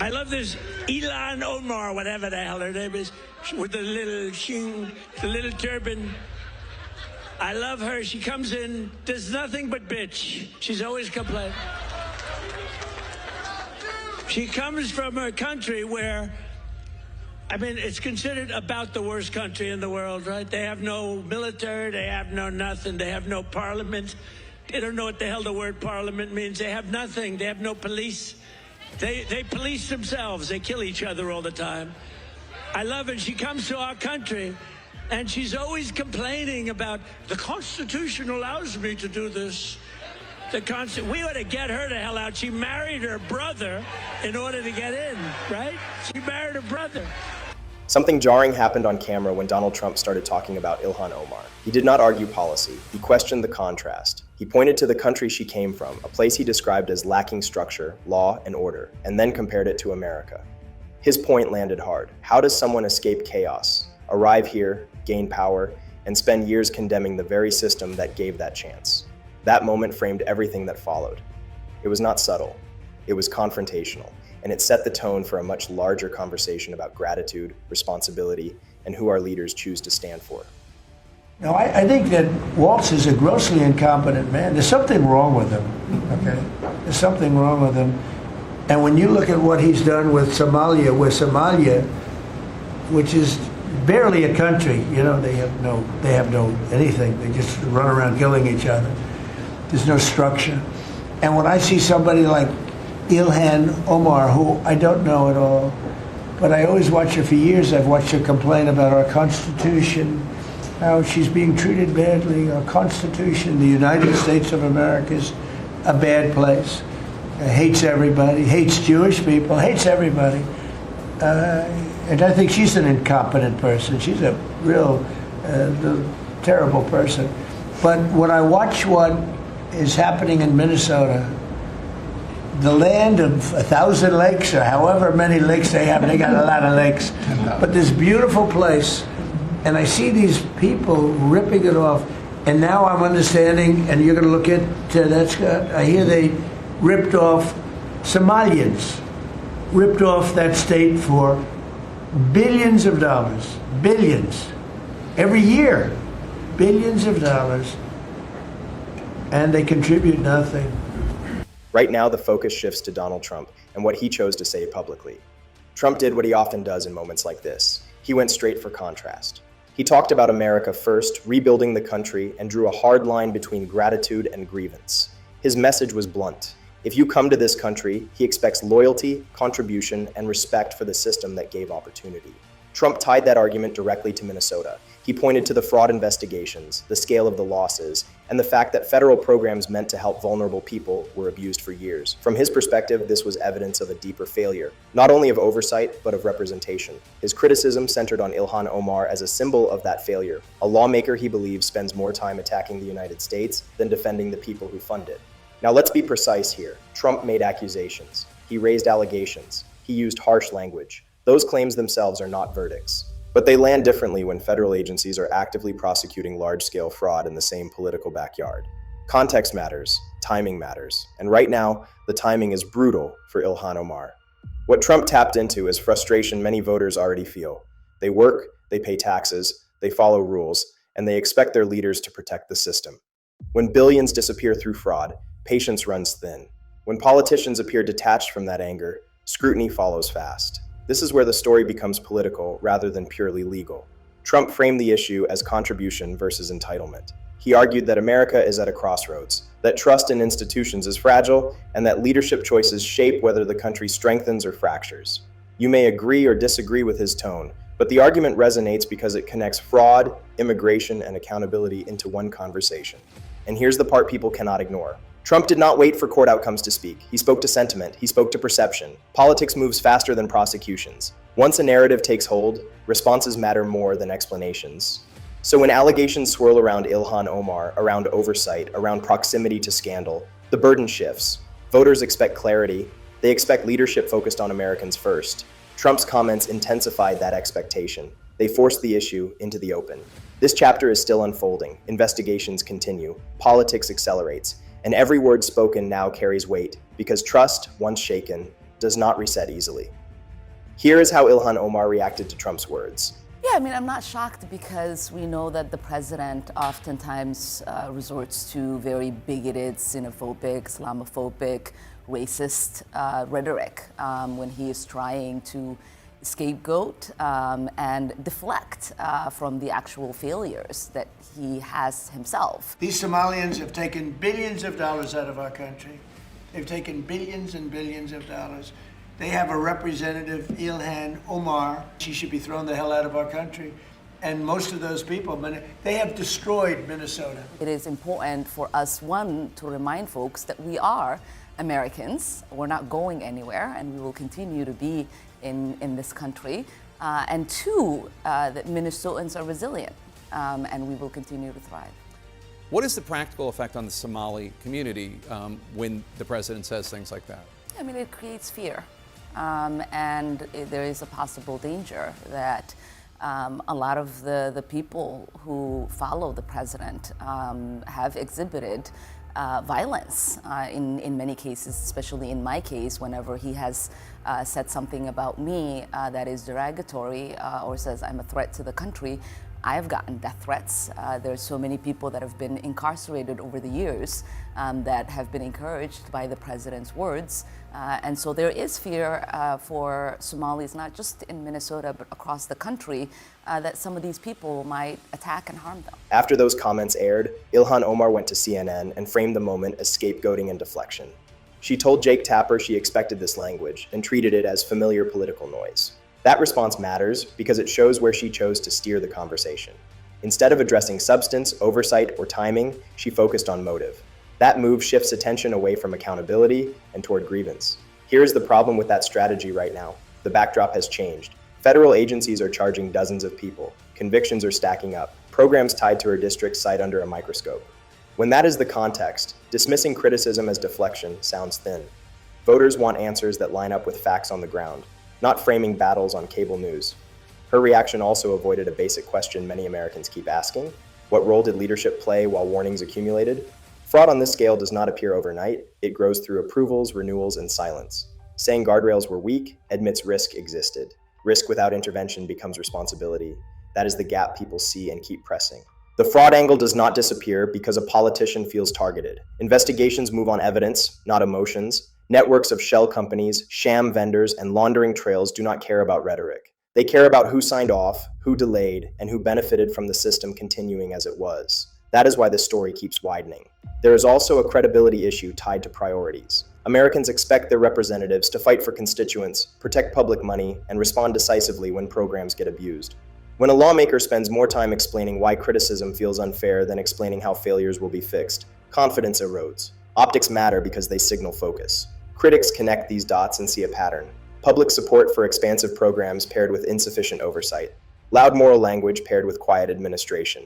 I love this Ilhan Omar, whatever the hell her name is, with the little turban. I love her. She comes in, does nothing but bitch. She's always complaining. She comes from a country where, I mean, it's considered about the worst country in the world, right? They have no military, they have no nothing, they have no parliament. They don't know what the hell the word parliament means. They have nothing, they have no police. They police themselves. They kill each other all the time. I love it. She comes to our country, and she's always complaining about the Constitution allows me to do this. We ought to get her the hell out. She married her brother in order to get in, right? She married her brother. Something jarring happened on camera when Donald Trump started talking about Ilhan Omar. He did not argue policy. He questioned the contrast. He pointed to the country she came from, a place he described as lacking structure, law, and order, and then compared it to America. His point landed hard. How does someone escape chaos, arrive here, gain power, and spend years condemning the very system that gave that chance? That moment framed everything that followed. It was not subtle. It was confrontational, and it set the tone for a much larger conversation about gratitude, responsibility, and who our leaders choose to stand for. No, I think that Waltz is a grossly incompetent man. There's something wrong with him, okay? There's something wrong with him. And when you look at what he's done with Somalia, which is barely a country, you know, they have no anything. They just run around killing each other. There's no structure. And when I see somebody like Ilhan Omar, who I don't know at all, but I always watch her for years. I've watched her complain about our Constitution, how she's being treated badly. Our Constitution, the United States of America, is a bad place. Hates everybody, hates Jewish people, hates everybody. And I think she's an incompetent person. She's a real terrible person. But when I watch what is happening in Minnesota, the land of 1,000 lakes, or however many lakes they have, they got a lot of lakes, but this beautiful place, and I see these people ripping it off, and now I'm understanding, and you're going to look at that, Scott, I hear they ripped off Somalians, ripped off that state for billions of dollars, billions, every year, billions of dollars, and they contribute nothing. Right now, the focus shifts to Donald Trump and what he chose to say publicly. Trump did what he often does in moments like this. He went straight for contrast. He talked about America first, rebuilding the country, and drew a hard line between gratitude and grievance. His message was blunt. If you come to this country, he expects loyalty, contribution, and respect for the system that gave opportunity. Trump tied that argument directly to Minnesota. He pointed to the fraud investigations, the scale of the losses, and the fact that federal programs meant to help vulnerable people were abused for years. From his perspective, this was evidence of a deeper failure, not only of oversight, but of representation. His criticism centered on Ilhan Omar as a symbol of that failure, a lawmaker he believes spends more time attacking the United States than defending the people who fund it. Now let's be precise here. Trump made accusations. He raised allegations. He used harsh language. Those claims themselves are not verdicts. But they land differently when federal agencies are actively prosecuting large-scale fraud in the same political backyard. Context matters, timing matters, and right now, the timing is brutal for Ilhan Omar. What Trump tapped into is frustration many voters already feel. They work, they pay taxes, they follow rules, and they expect their leaders to protect the system. When billions disappear through fraud, patience runs thin. When politicians appear detached from that anger, scrutiny follows fast. This is where the story becomes political rather than purely legal. Trump framed the issue as contribution versus entitlement. He argued that America is at a crossroads, that trust in institutions is fragile, and that leadership choices shape whether the country strengthens or fractures. You may agree or disagree with his tone, but the argument resonates because it connects fraud, immigration, and accountability into one conversation. And here's the part people cannot ignore. Trump did not wait for court outcomes to speak. He spoke to sentiment. He spoke to perception. Politics moves faster than prosecutions. Once a narrative takes hold, responses matter more than explanations. So when allegations swirl around Ilhan Omar, around oversight, around proximity to scandal, the burden shifts. Voters expect clarity. They expect leadership focused on Americans first. Trump's comments intensified that expectation. They forced the issue into the open. This chapter is still unfolding. Investigations continue. Politics accelerates. And every word spoken now carries weight, because trust, once shaken, does not reset easily. Here is how Ilhan Omar reacted to Trump's words. Yeah, I mean, I'm not shocked because we know that the president oftentimes resorts to very bigoted, xenophobic, Islamophobic, racist rhetoric when he is trying to scapegoat and deflect from the actual failures that he has himself. These Somalians have taken billions of dollars out of our country. They've taken billions and billions of dollars. They have a representative, Ilhan Omar. She should be thrown the hell out of our country. And most of those people, they have destroyed Minnesota. It is important for us, one, to remind folks that we are Americans. We're not going anywhere, and we will continue to be in this country. And two, that Minnesotans are resilient, and we will continue to thrive. What is the practical effect on the Somali community when the president says things like that? I mean, it creates fear. There is a possible danger that a lot of the people who follow the president have exhibited violence in many cases, especially in my case, whenever he has said something about me that is derogatory or says I'm a threat to the country. I've gotten death threats. There's so many people that have been incarcerated over the years that have been encouraged by the president's words. And so there is fear for Somalis, not just in Minnesota, but across the country, that some of these people might attack and harm them. After those comments aired, Ilhan Omar went to CNN and framed the moment as scapegoating and deflection. She told Jake Tapper she expected this language and treated it as familiar political noise. That response matters because it shows where she chose to steer the conversation. Instead of addressing substance, oversight, or timing, she focused on motive. That move shifts attention away from accountability and toward grievance. Here is the problem with that strategy right now. The backdrop has changed. Federal agencies are charging dozens of people. Convictions are stacking up. Programs tied to her district cite under a microscope. When that is the context, dismissing criticism as deflection sounds thin. Voters want answers that line up with facts on the ground, not framing battles on cable news. Her reaction also avoided a basic question many Americans keep asking. What role did leadership play while warnings accumulated? Fraud on this scale does not appear overnight. It grows through approvals, renewals, and silence. Saying guardrails were weak admits risk existed. Risk without intervention becomes responsibility. That is the gap people see and keep pressing. The fraud angle does not disappear because a politician feels targeted. Investigations move on evidence, not emotions. Networks of shell companies, sham vendors, and laundering trails do not care about rhetoric. They care about who signed off, who delayed, and who benefited from the system continuing as it was. That is why the story keeps widening. There is also a credibility issue tied to priorities. Americans expect their representatives to fight for constituents, protect public money, and respond decisively when programs get abused. When a lawmaker spends more time explaining why criticism feels unfair than explaining how failures will be fixed, confidence erodes. Optics matter because they signal focus. Critics connect these dots and see a pattern. Public support for expansive programs paired with insufficient oversight. Loud moral language paired with quiet administration.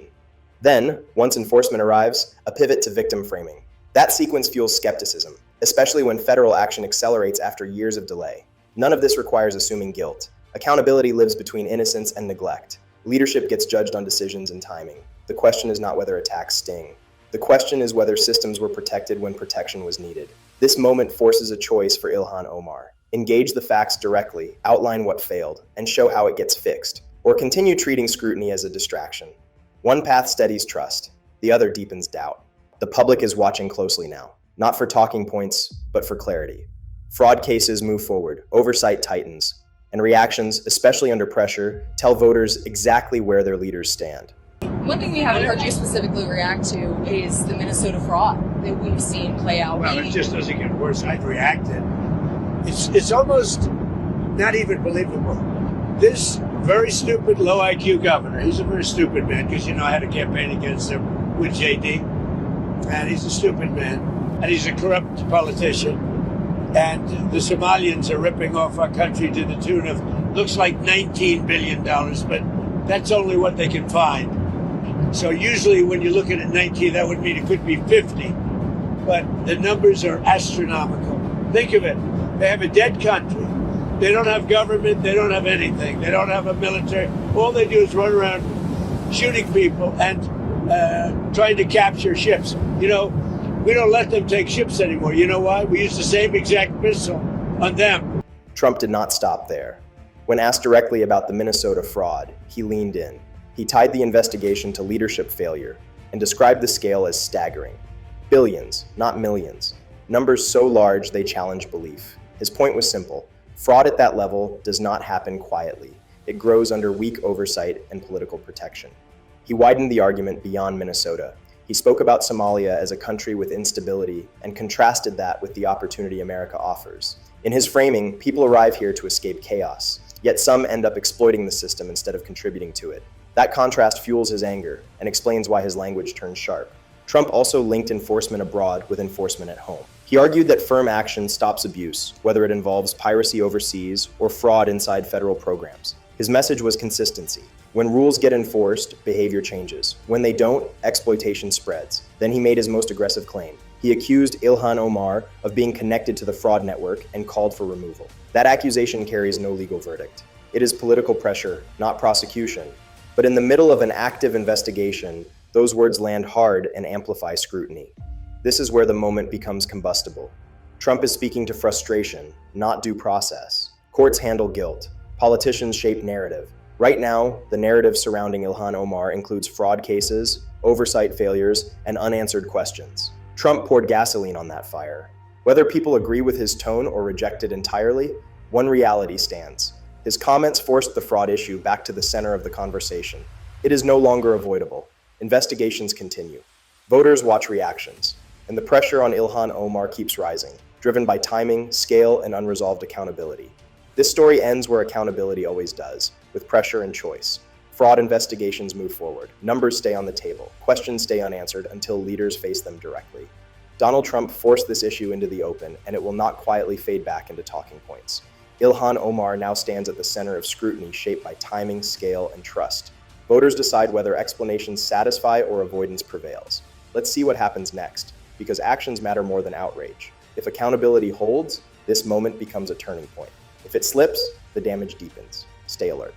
Then, once enforcement arrives, a pivot to victim framing. That sequence fuels skepticism, especially when federal action accelerates after years of delay. None of this requires assuming guilt. Accountability lives between innocence and neglect. Leadership gets judged on decisions and timing. The question is not whether attacks sting. The question is whether systems were protected when protection was needed. This moment forces a choice for Ilhan Omar. Engage the facts directly, outline what failed, and show how it gets fixed. Or continue treating scrutiny as a distraction. One path steadies trust, the other deepens doubt. The public is watching closely now, not for talking points, but for clarity. Fraud cases move forward, oversight tightens, and reactions, especially under pressure, tell voters exactly where their leaders stand. One thing we haven't heard you specifically react to is the Minnesota fraud that we've seen play out. Well, it just doesn't get worse. I'd reacted. It's almost not even believable. This very stupid, low IQ governor, he's a very stupid man because, I had a campaign against him with JD, and he's a stupid man, and he's a corrupt politician, and the Somalians are ripping off our country to the tune of, looks like $19 billion, but that's only what they can find. So usually when you're looking at 19, that would mean it could be 50, but the numbers are astronomical. Think of it, they have a dead country. They don't have government, they don't have anything. They don't have a military. All they do is run around shooting people and trying to capture ships. We don't let them take ships anymore. You know why? We use the same exact missile on them. Trump did not stop there. When asked directly about the Minnesota fraud, he leaned in. He tied the investigation to leadership failure and described the scale as staggering. Billions, not millions. Numbers so large they challenge belief. His point was simple. Fraud at that level does not happen quietly. It grows under weak oversight and political protection. He widened the argument beyond Minnesota. He spoke about Somalia as a country with instability and contrasted that with the opportunity America offers. In his framing, people arrive here to escape chaos, yet some end up exploiting the system instead of contributing to it. That contrast fuels his anger and explains why his language turns sharp. Trump also linked enforcement abroad with enforcement at home. He argued that firm action stops abuse, whether it involves piracy overseas or fraud inside federal programs. His message was consistency. When rules get enforced, behavior changes. When they don't, exploitation spreads. Then he made his most aggressive claim. He accused Ilhan Omar of being connected to the fraud network and called for removal. That accusation carries no legal verdict. It is political pressure, not prosecution. But in the middle of an active investigation, those words land hard and amplify scrutiny. This is where the moment becomes combustible. Trump is speaking to frustration, not due process. Courts handle guilt. Politicians shape narrative. Right now, the narrative surrounding Ilhan Omar includes fraud cases, oversight failures, and unanswered questions. Trump poured gasoline on that fire. Whether people agree with his tone or reject it entirely, one reality stands. His comments forced the fraud issue back to the center of the conversation. It is no longer avoidable. Investigations continue. Voters watch reactions. And the pressure on Ilhan Omar keeps rising, driven by timing, scale, and unresolved accountability. This story ends where accountability always does, with pressure and choice. Fraud investigations move forward. Numbers stay on the table. Questions stay unanswered until leaders face them directly. Donald Trump forced this issue into the open, and it will not quietly fade back into talking points. Ilhan Omar now stands at the center of scrutiny shaped by timing, scale, and trust. Voters decide whether explanations satisfy or avoidance prevails. Let's see what happens next, because actions matter more than outrage. If accountability holds, this moment becomes a turning point. If it slips, the damage deepens. Stay alert.